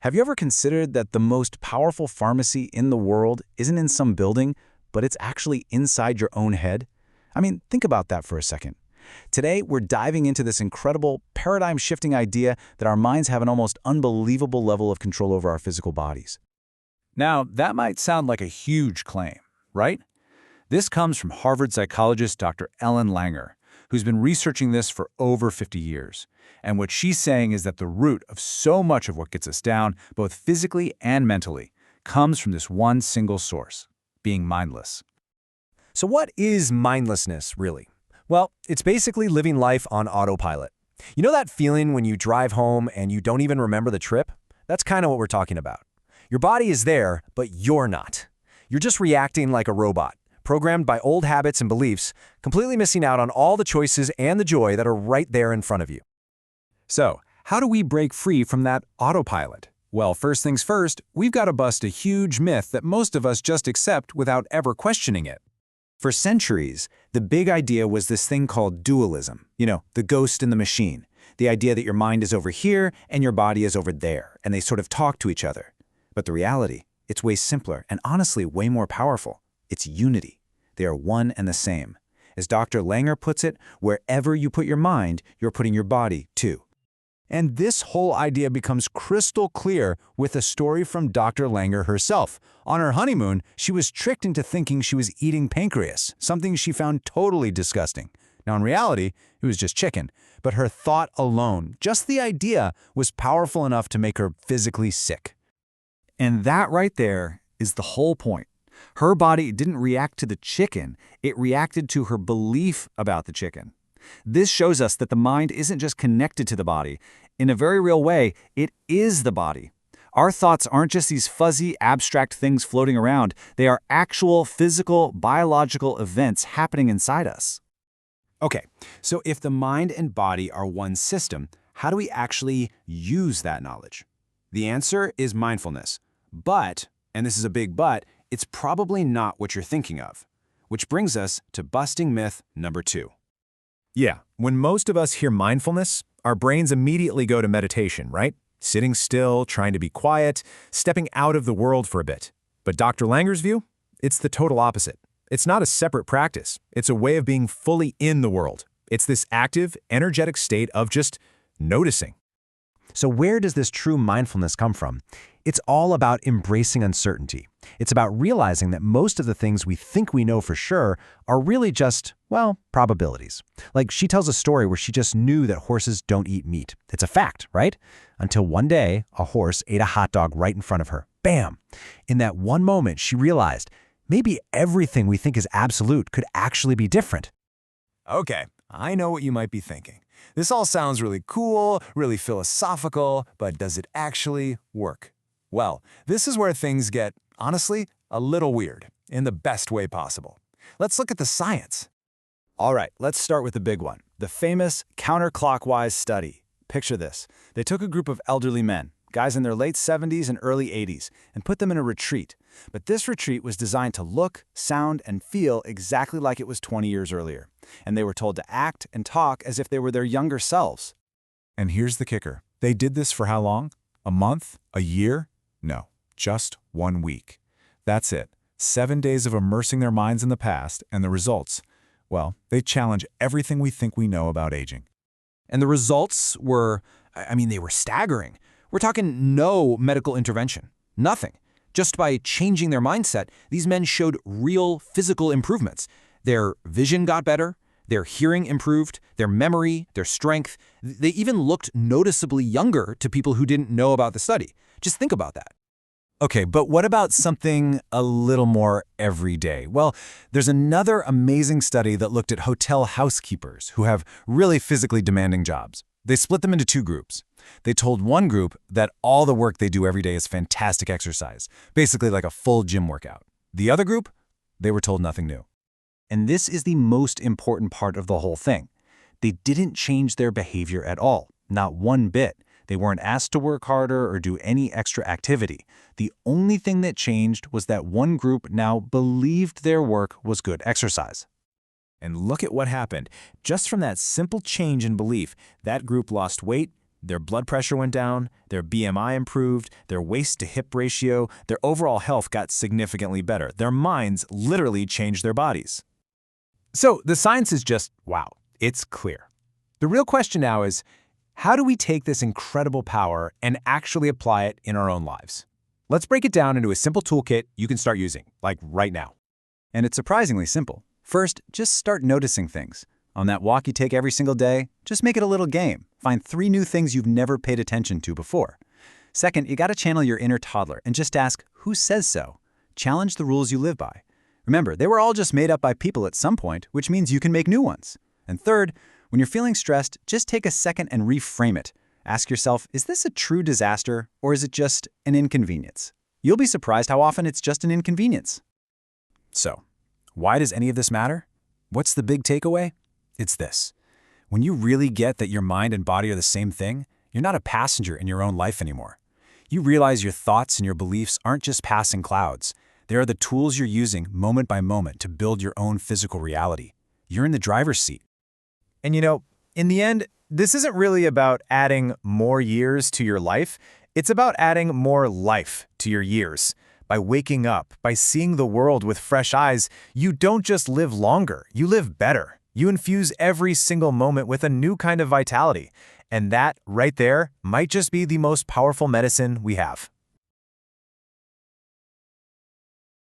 Have you ever considered that the most powerful pharmacy in the world isn't in some building, but it's actually inside your own head? I mean, think about that for a second. Today, we're diving into this incredible, paradigm-shifting idea that our minds have an almost unbelievable level of control over our physical bodies. Now, that might sound like a huge claim, right? This comes from Harvard psychologist Dr. Ellen Langer, who's been researching this for over 50 years. And what she's saying is that the root of so much of what gets us down, both physically and mentally, comes from this one single source, being mindless. So what is mindlessness, really? Well, it's basically living life on autopilot. You know that feeling when you drive home and you don't even remember the trip? That's kind of what we're talking about. Your body is there, but you're not. You're just reacting like a robot, programmed by old habits and beliefs, completely missing out on all the choices and the joy that are right there in front of you. So, how do we break free from that autopilot? Well, first things first, we've got to bust a huge myth that most of us just accept without ever questioning it. For centuries, the big idea was this thing called dualism. You know, the ghost and the machine. The idea that your mind is over here and your body is over there, and they sort of talk to each other. But the reality, it's way simpler and honestly way more powerful. It's unity. They are one and the same. As Dr. Langer puts it, wherever you put your mind, you're putting your body too. And this whole idea becomes crystal clear with a story from Dr. Langer herself. On her honeymoon, she was tricked into thinking she was eating pancreas, something she found totally disgusting. Now, in reality, it was just chicken. But her thought alone, just the idea, was powerful enough to make her physically sick. And that right there is the whole point. Her body didn't react to the chicken, it reacted to her belief about the chicken. This shows us that the mind isn't just connected to the body. In a very real way, it is the body. Our thoughts aren't just these fuzzy, abstract things floating around. They are actual, physical, biological events happening inside us. Okay, so if the mind and body are one system, how do we actually use that knowledge? The answer is mindfulness. But, and this is a big but, it's probably not what you're thinking of. Which brings us to busting myth number 2. Yeah, when most of us hear mindfulness, our brains immediately go to meditation, right? Sitting still, trying to be quiet, stepping out of the world for a bit. But Dr. Langer's view? It's the total opposite. It's not a separate practice. It's a way of being fully in the world. It's this active, energetic state of just noticing. So where does this true mindfulness come from? It's all about embracing uncertainty. It's about realizing that most of the things we think we know for sure are really just, well, probabilities. Like she tells a story where she just knew that horses don't eat meat. It's a fact, right? Until one day, a horse ate a hot dog right in front of her. Bam! In that one moment, she realized maybe everything we think is absolute could actually be different. Okay, I know what you might be thinking. This all sounds really cool, really philosophical, but does it actually work? Well, this is where things get, honestly, a little weird, in the best way possible. Let's look at the science. All right, let's start with the big one, the famous counterclockwise study. Picture this. They took a group of elderly men, guys in their late 70s and early 80s, and put them in a retreat. But this retreat was designed to look, sound, and feel exactly like it was 20 years earlier. And they were told to act and talk as if they were their younger selves. And here's the kicker. They did this for how long? A month? A year? No, just 1 week. That's it. 7 days of immersing their minds in the past, and the results, well, they challenge everything we think we know about aging. And the results were, they were staggering. We're talking no medical intervention. Nothing. Just by changing their mindset, these men showed real physical improvements. Their vision got better, their hearing improved, their memory, their strength. They even looked noticeably younger to people who didn't know about the study. Just think about that. Okay, but what about something a little more everyday? Well, there's another amazing study that looked at hotel housekeepers who have really physically demanding jobs. They split them into 2 groups. They told one group that all the work they do every day is fantastic exercise, basically like a full gym workout. The other group, they were told nothing new. And this is the most important part of the whole thing. They didn't change their behavior at all, not one bit. They weren't asked to work harder or do any extra activity. The only thing that changed was that one group now believed their work was good exercise. And look at what happened. Just from that simple change in belief, that group lost weight, Their blood pressure went down, their BMI improved, their waist-to-hip ratio, their overall health got significantly better. Their minds literally changed their bodies. So the science is just, wow, it's clear. The real question now is, how do we take this incredible power and actually apply it in our own lives? Let's break it down into a simple toolkit you can start using, like right now. And it's surprisingly simple. First, just start noticing things. On that walk you take every single day, just make it a little game. Find 3 new things you've never paid attention to before. Second, you gotta channel your inner toddler and just ask, who says so? Challenge the rules you live by. Remember, they were all just made up by people at some point, which means you can make new ones. And third, when you're feeling stressed, just take a second and reframe it. Ask yourself, is this a true disaster or is it just an inconvenience? You'll be surprised how often it's just an inconvenience. So, why does any of this matter? What's the big takeaway? It's this. When you really get that your mind and body are the same thing, you're not a passenger in your own life anymore. You realize your thoughts and your beliefs aren't just passing clouds. They are the tools you're using moment by moment to build your own physical reality. You're in the driver's seat. And in the end, this isn't really about adding more years to your life. It's about adding more life to your years. By waking up, by seeing the world with fresh eyes, you don't just live longer, you live better. You infuse every single moment with a new kind of vitality. And that, right there, might just be the most powerful medicine we have.